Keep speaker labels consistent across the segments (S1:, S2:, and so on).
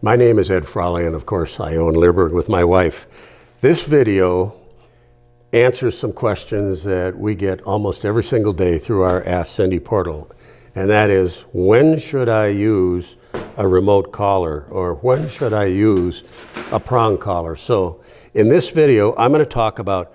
S1: My name is Ed Frawley, and of course I own Leerburg with my wife. This video answers some questions that we get almost every single day through our Ask Cindy portal. And that is, when should I use a remote collar, or when should I use a prong collar? So in this video, I'm going to talk about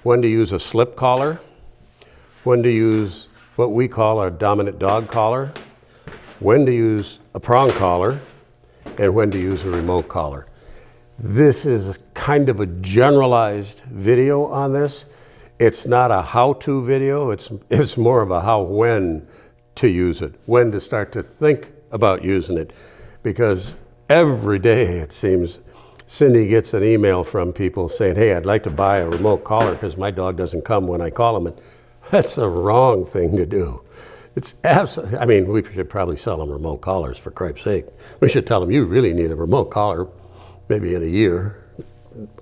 S1: when to use a slip collar, when to use what we call a dominant dog collar, when to use a prong collar, and when to use a remote collar. This is kind of a generalized video on this. It's not a how-to video, it's more of a when to use it, when to start to think about using it. Because every day, it seems, Cindy gets an email from people saying, hey, I'd like to buy a remote collar because my dog doesn't come when I call him. And that's the wrong thing to do. It's absolutely, I mean, we should probably sell them remote collars, for Christ's sake. We should tell them, you really need a remote collar, maybe in a year.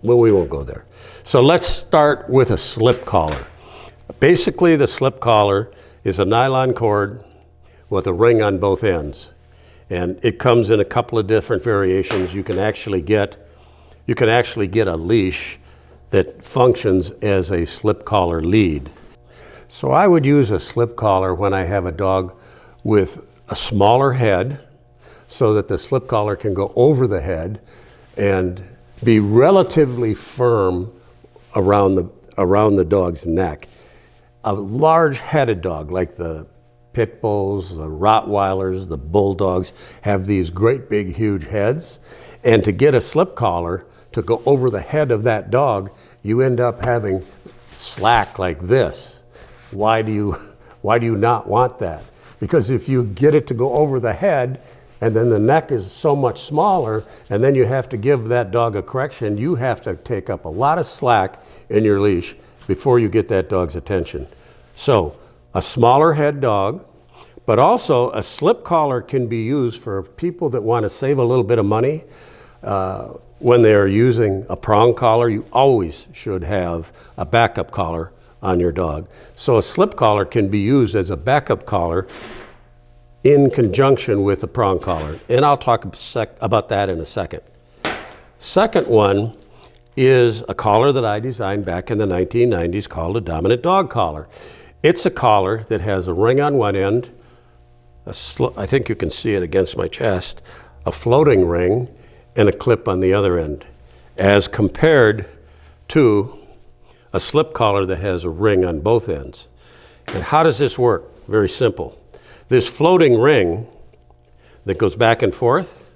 S1: Well, we won't go there. So let's start with a slip collar. Basically, the slip collar is a nylon cord with a ring on both ends. And it comes in a couple of different variations. You can actually get a leash that functions as a slip collar lead. So I would use a slip collar when I have a dog with a smaller head, so that the slip collar can go over the head and be relatively firm around the dog's neck. A large-headed dog, like the pit bulls, the Rottweilers, the bulldogs, have these great big huge heads. And to get a slip collar to go over the head of that dog, you end up having slack like this. Why do you not want that? Because if you get it to go over the head, and then the neck is so much smaller, and then you have to give that dog a correction, you have to take up a lot of slack in your leash before you get that dog's attention. So a smaller head dog, but also a slip collar can be used for people that want to save a little bit of money. When they're using a prong collar, you always should have a backup collar on your dog. So a slip collar can be used as a backup collar in conjunction with a prong collar. And I'll talk about that in a second. Second one is a collar that I designed back in the 1990s called a dominant dog collar. It's a collar that has a ring on one end, I think you can see it against my chest, a floating ring, and a clip on the other end, as compared to a slip collar that has a ring on both ends. And how does this work? Very simple. This floating ring that goes back and forth,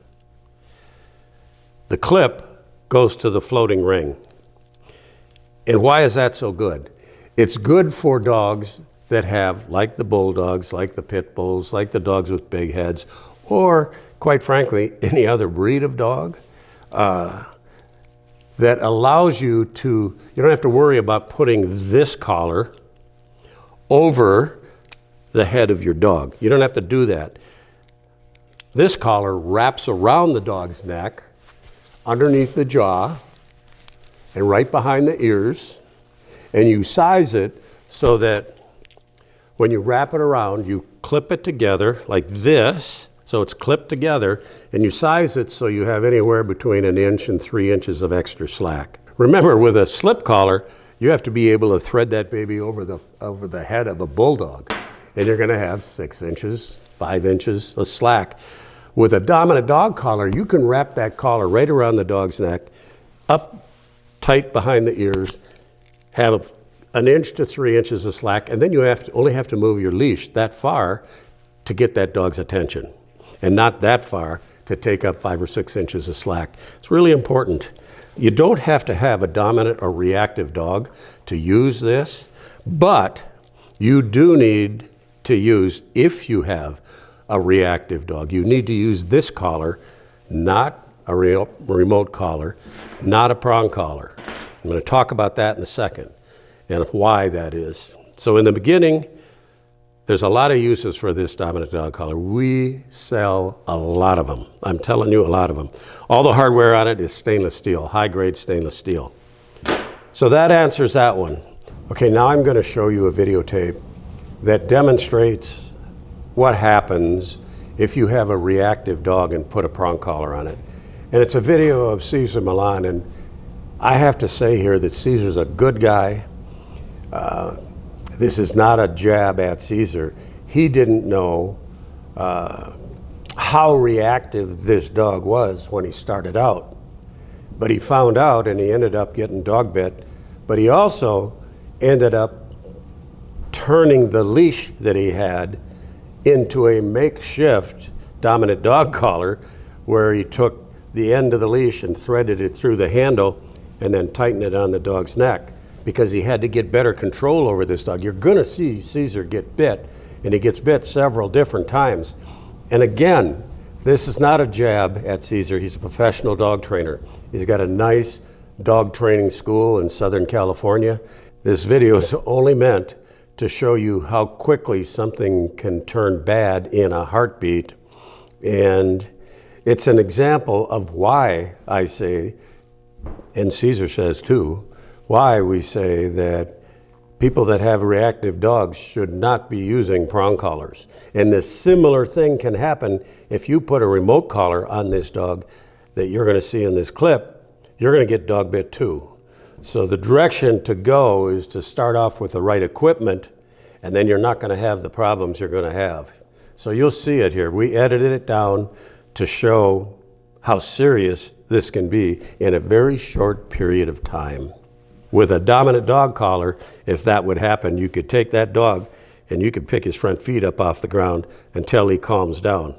S1: the clip goes to the floating ring. And why is that so good? It's good for dogs that have, like the bulldogs, like the pit bulls, like the dogs with big heads, or quite frankly, any other breed of dog. That allows you to, you don't have to worry about putting this collar over the head of your dog. You don't have to do that. This collar wraps around the dog's neck, underneath the jaw, and right behind the ears, and you size it so that when you wrap it around, you clip it together like this. So it's clipped together, and you size it so you have anywhere between 1 inch and 3 inches of extra slack. Remember, with a slip collar, you have to be able to thread that baby over the head of a bulldog, and you're gonna have 6 inches, 5 inches of slack. With a dominant dog collar, you can wrap that collar right around the dog's neck, up tight behind the ears, have 1 inch to 3 inches of slack, and then you only have to move your leash that far to get that dog's attention, and not that far to take up 5 or 6 inches of slack. It's really important. You don't have to have a dominant or reactive dog to use this, but you do need to use, if you have a reactive dog, you need to use this collar, not a remote collar, not a prong collar. I'm going to talk about that in a second and why that is. So in the beginning, there's a lot of uses for this dominant dog collar. We sell a lot of them. I'm telling you, a lot of them. All the hardware on it is stainless steel, high-grade stainless steel. So that answers that one. Okay, now I'm going to show you a videotape that demonstrates what happens if you have a reactive dog and put a prong collar on it. And it's a video of Cesar Millan, and I have to say here that Cesar's a good guy. This is not a jab at Cesar. He didn't know how reactive this dog was when he started out. But he found out, and he ended up getting dog bit. But he also ended up turning the leash that he had into a makeshift dominant dog collar, where he took the end of the leash and threaded it through the handle and then tightened it on the dog's neck, because he had to get better control over this dog. You're gonna see Cesar get bit, and he gets bit several different times. And again, this is not a jab at Cesar. He's a professional dog trainer. He's got a nice dog training school in Southern California. This video is only meant to show you how quickly something can turn bad in a heartbeat. And it's an example of why I say, and Cesar says too, why we say that people that have reactive dogs should not be using prong collars. And this similar thing can happen if you put a remote collar on this dog that you're going to see in this clip. You're going to get dog bit too. So the direction to go is to start off with the right equipment, and then you're not going to have the problems you're going to have. So you'll see it here. We edited it down to show how serious this can be in a very short period of time. With a dominant dog collar, if that would happen, you could take that dog and you could pick his front feet up off the ground until he calms down.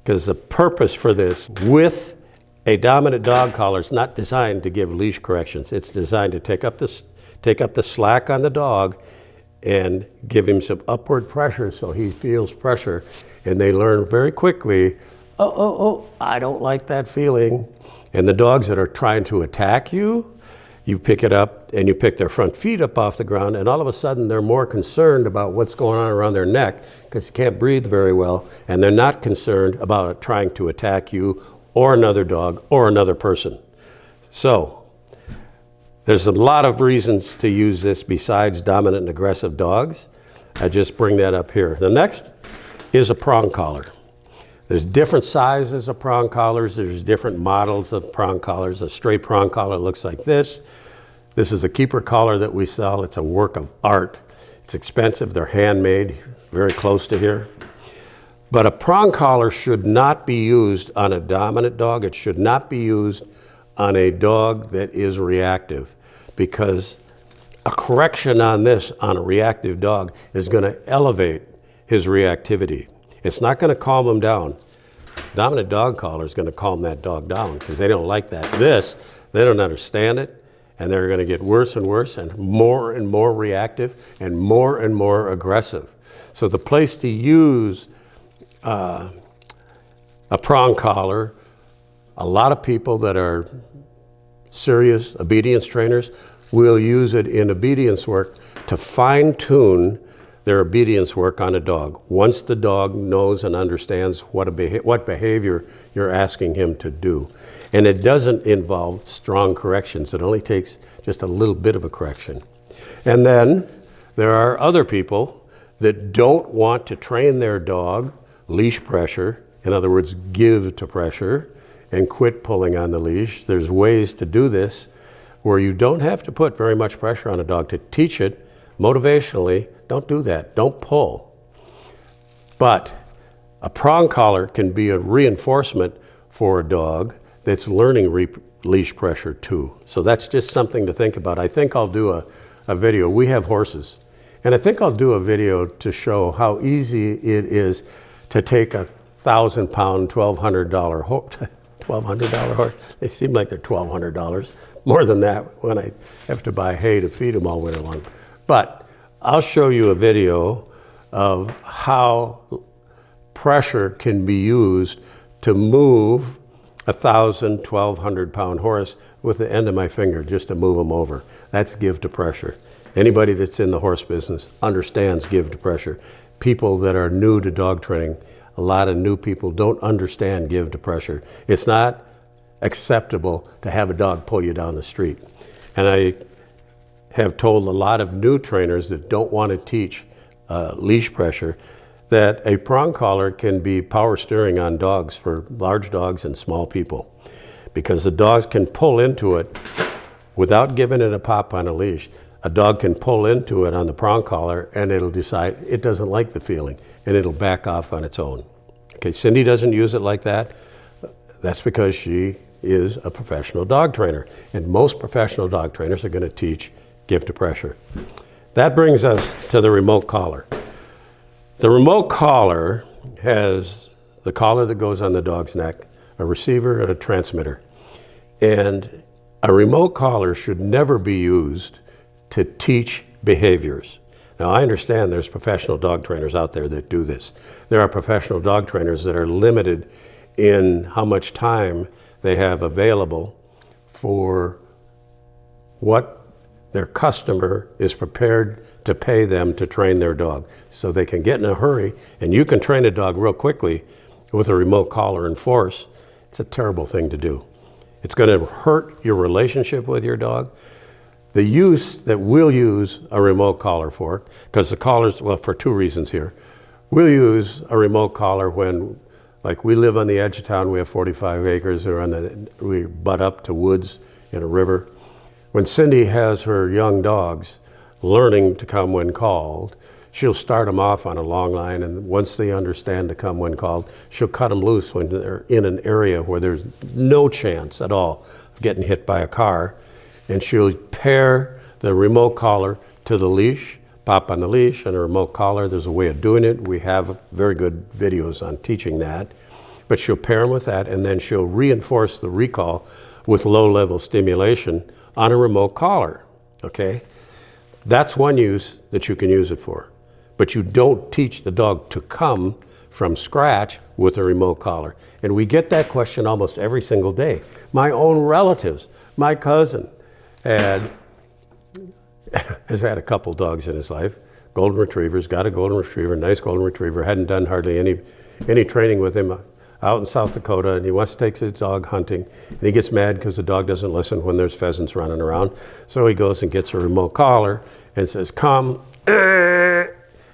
S1: Because the purpose for this with a dominant dog collar is not designed to give leash corrections. It's designed to take up the slack on the dog and give him some upward pressure so he feels pressure. And they learn very quickly, I don't like that feeling. And the dogs that are trying to attack you, you pick it up and you pick their front feet up off the ground, and all of a sudden they're more concerned about what's going on around their neck because they can't breathe very well, and they're not concerned about trying to attack you or another dog or another person. So there's a lot of reasons to use this besides dominant and aggressive dogs. I just bring that up here. The next is a prong collar. There's different sizes of prong collars. There's different models of prong collars. A straight prong collar looks like this. This is a keeper collar that we sell. It's a work of art. It's expensive. They're handmade, very close to here. But a prong collar should not be used on a dominant dog. It should not be used on a dog that is reactive, because a correction on this on a reactive dog is going to elevate his reactivity. It's not going to calm him down. Dominant dog collar is going to calm that dog down because they don't like that. This, they don't understand it, and they're going to get worse and worse and more reactive and more aggressive. So the place to use a prong collar, a lot of people that are serious obedience trainers will use it in obedience work to fine-tune their obedience work on a dog. Once the dog knows and understands what behavior you're asking him to do. And it doesn't involve strong corrections. It only takes just a little bit of a correction. And then there are other people that don't want to train their dog leash pressure, in other words, give to pressure, and quit pulling on the leash. There's ways to do this where you don't have to put very much pressure on a dog to teach it motivationally. Don't do that. Don't pull. But a prong collar can be a reinforcement for a dog that's learning leash pressure too. So that's just something to think about. I think I'll do a video. We have horses. And I think I'll do a video to show how easy it is to take a 1,000-pound, $1,200 horse. $1,200 horse. They seem like they're $1,200. More than that when I have to buy hay to feed them all winter long. But I'll show you a video of how pressure can be used to move a 1,000, 1,200-pound horse with the end of my finger just to move them over. That's give to pressure. Anybody that's in the horse business understands give to pressure. People that are new to dog training, a lot of new people don't understand give to pressure. It's not acceptable to have a dog pull you down the street. And I have told a lot of new trainers that don't want to teach leash pressure that a prong collar can be power steering on dogs, for large dogs and small people, because the dogs can pull into it without giving it a pop on a leash. A dog can pull into it on the prong collar and it'll decide it doesn't like the feeling and it'll back off on its own. Okay, Cindy doesn't use it like that. That's because she is a professional dog trainer, and most professional dog trainers are going to teach gift of pressure. That brings us to the remote collar. The remote collar has the collar that goes on the dog's neck, a receiver, and a transmitter. And a remote collar should never be used to teach behaviors. Now, I understand there's professional dog trainers out there that do this. There are professional dog trainers that are limited in how much time they have available for what their customer is prepared to pay them to train their dog. So they can get in a hurry, and you can train a dog real quickly with a remote collar and force. It's a terrible thing to do. It's going to hurt your relationship with your dog. The use that we'll use a remote collar for, because the collars, well, for two reasons here. We'll use a remote collar when, like, we live on the edge of town, we have 45 acres, we butt up to woods and a river. When Cindy has her young dogs learning to come when called, she'll start them off on a long line, and once they understand to come when called, she'll cut them loose when they're in an area where there's no chance at all of getting hit by a car. And she'll pair the remote collar to the leash, pop on the leash and a remote collar. There's a way of doing it. We have very good videos on teaching that. But she'll pair them with that, and then she'll reinforce the recall with low-level stimulation on a remote collar, okay? That's one use that you can use it for. But you don't teach the dog to come from scratch with a remote collar. And we get that question almost every single day. My own relatives, my cousin, has had a couple dogs in his life, golden retrievers, got a golden retriever, nice golden retriever, hadn't done hardly any training with him out in South Dakota, and he wants to take his dog hunting, and he gets mad because the dog doesn't listen when there's pheasants running around. So he goes and gets a remote collar and says, come, and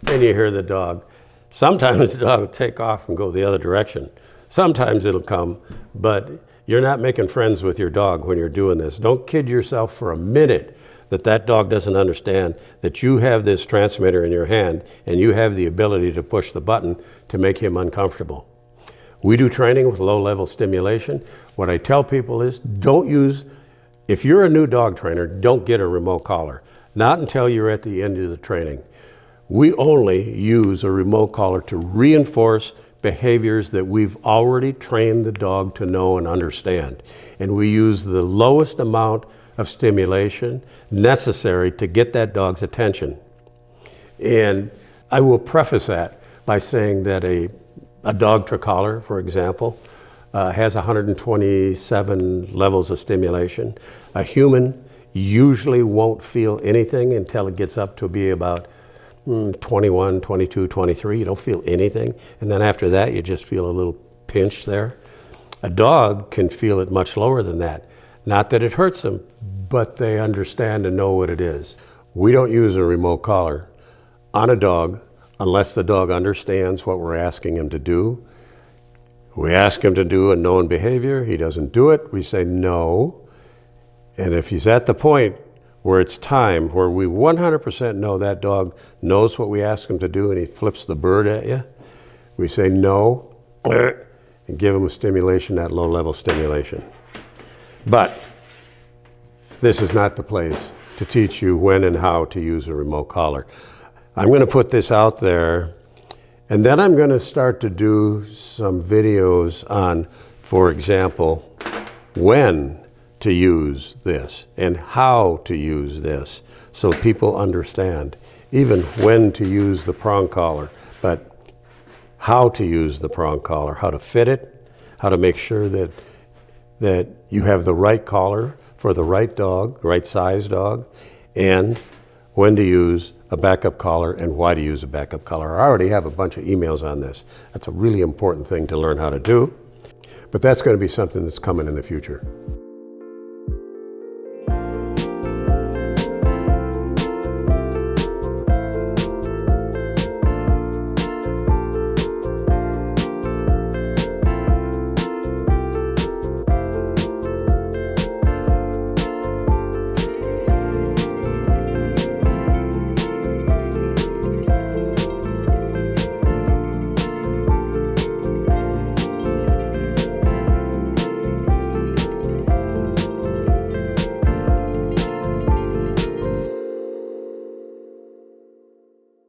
S1: you hear the dog. Sometimes the dog will take off and go the other direction. Sometimes it'll come, but you're not making friends with your dog when you're doing this. Don't kid yourself for a minute that dog doesn't understand that you have this transmitter in your hand and you have the ability to push the button to make him uncomfortable. We do training with low-level stimulation. What I tell people is if you're a new dog trainer, don't get a remote collar. Not until you're at the end of the training. We only use a remote collar to reinforce behaviors that we've already trained the dog to know and understand. And we use the lowest amount of stimulation necessary to get that dog's attention. And I will preface that by saying that a dog collar, for example, has 127 levels of stimulation. A human usually won't feel anything until it gets up to be about 21, 22, 23, you don't feel anything. And then after that, you just feel a little pinch there. A dog can feel it much lower than that. Not that it hurts them, but they understand and know what it is. We don't use a remote collar on a dog unless the dog understands what we're asking him to do. We ask him to do a known behavior, he doesn't do it, we say no. And if he's at the point where it's time, where we 100% know that dog knows what we ask him to do and he flips the bird at you, we say no and give him a stimulation, that low-level stimulation. But this is not the place to teach you when and how to use a remote collar. I'm going to put this out there, and then I'm going to start to do some videos on, for example, when to use this and how to use this so people understand even when to use the prong collar, but how to use the prong collar, how to fit it, how to make sure that you have the right collar for the right dog, right size dog, and when to use a backup collar and why to use a backup collar. I already have a bunch of emails on this. That's a really important thing to learn how to do, but that's going to be something that's coming in the future.